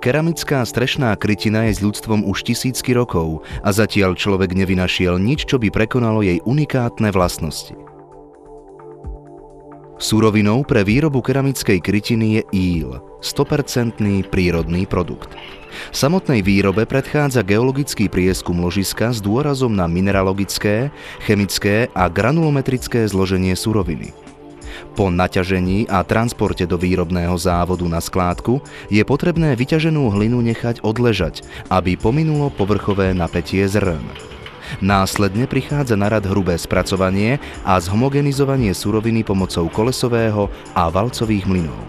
Keramická strešná krytina je s ľudstvom už tisícky rokov a zatiaľ človek nevynašiel nič, čo by prekonalo jej unikátne vlastnosti. Surovinou pre výrobu keramickej krytiny je íl, 100% prírodný produkt. Samotnej výrobe predchádza geologický prieskum ložiska s dôrazom na mineralogické, chemické a granulometrické zloženie suroviny. Po naťažení a transporte do výrobného závodu na skládku je potrebné vyťaženú hlinu nechať odležať, aby pominulo povrchové napätie zrn. Následne prichádza na rad hrubé spracovanie a zhomogenizovanie suroviny pomocou kolesového a valcových mlynov.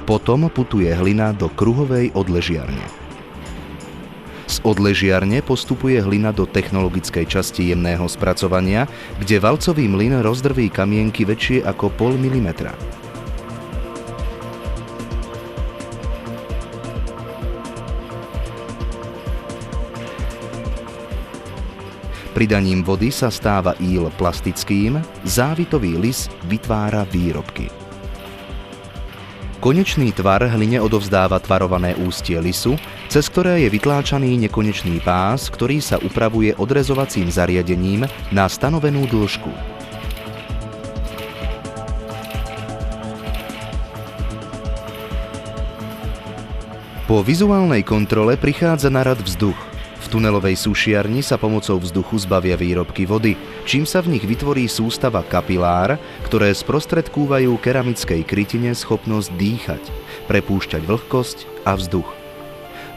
Potom putuje hlina do kruhovej odležiarne. Z odležiarne postupuje hlina do technologickej časti jemného spracovania, kde valcový mlyn rozdrví kamienky väčšie ako 0,5 mm. Pridaním vody sa stáva íl plastickým, závitový lis vytvára výrobky. Konečný tvar hline odovzdáva tvarované ústie lisu, cez ktoré je vytláčaný nekonečný pás, ktorý sa upravuje odrezovacím zariadením na stanovenú dĺžku. Po vizuálnej kontrole prichádza na rad vzduch. V tunelovej sušiarni sa pomocou vzduchu zbavia výrobky vody, čím sa v nich vytvorí sústava kapilár, ktoré sprostredkúvajú keramickej krytine schopnosť dýchať, prepúšťať vlhkosť a vzduch.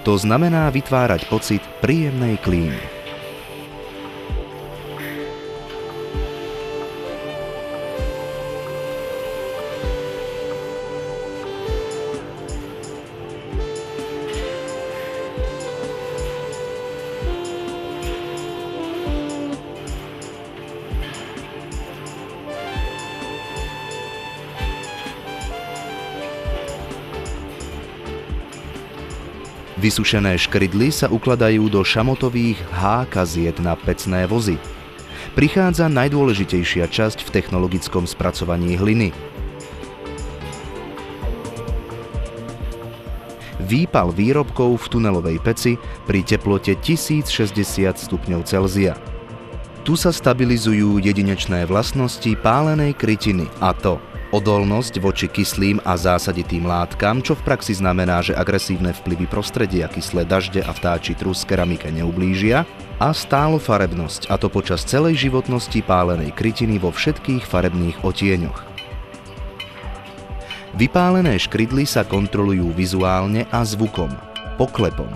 To znamená vytvárať pocit príjemnej klímy. Vysušené škrydly sa ukladajú do šamotových H-kaziet na pecné vozy. Prichádza najdôležitejšia časť v technologickom spracovaní hliny. Výpal výrobkov v tunelovej peci pri teplote 1060 stupňov Celzia. Tu sa stabilizujú jedinečné vlastnosti pálenej krytiny, a to odolnosť voči kyslým a zásaditým látkam, čo v praxi znamená, že agresívne vplyvy prostredia, kyslé dažde a vtáči trus keramike neublížia, a stálofarebnosť, a to počas celej životnosti pálenej krytiny vo všetkých farebných odtieňoch. Vypálené škrydly sa kontrolujú vizuálne a zvukom, poklepom.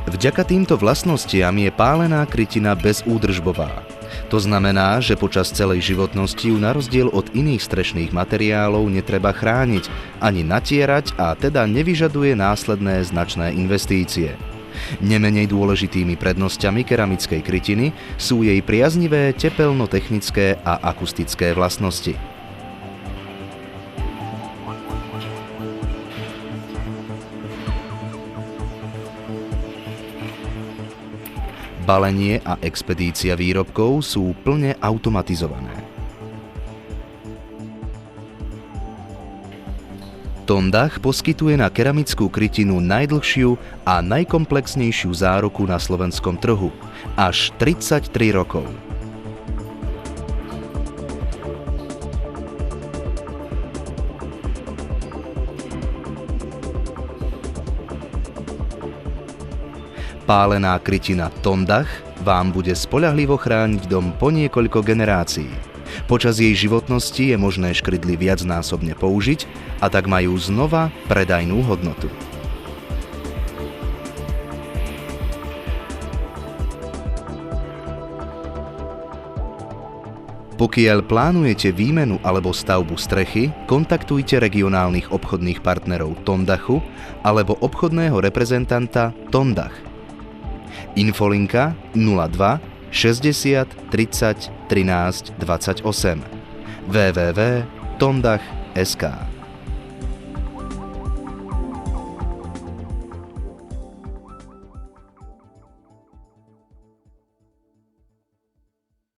Vďaka týmto vlastnostiam je pálená krytina bezúdržbová. To znamená, že počas celej životnosti ju na rozdiel od iných strešných materiálov netreba chrániť, ani natierať, a teda nevyžaduje následné značné investície. Nemenej dôležitými prednosťami keramickej krytiny sú jej priaznivé tepelno-technické a akustické vlastnosti. Balenie a expedícia výrobkov sú plne automatizované. Tondach poskytuje na keramickú krytinu najdlhšiu a najkomplexnejšiu záruku na slovenskom trhu, až 33 rokov. Pálená krytina Tondach vám bude spoľahlivo chrániť dom po niekoľko generácií. Počas jej životnosti je možné škrydly viacnásobne použiť, a tak majú znova predajnú hodnotu. Pokiaľ plánujete výmenu alebo stavbu strechy, kontaktujte regionálnych obchodných partnerov Tondachu alebo obchodného reprezentanta Tondach. Infolinka 02 60 30 13 28 www.tondach.sk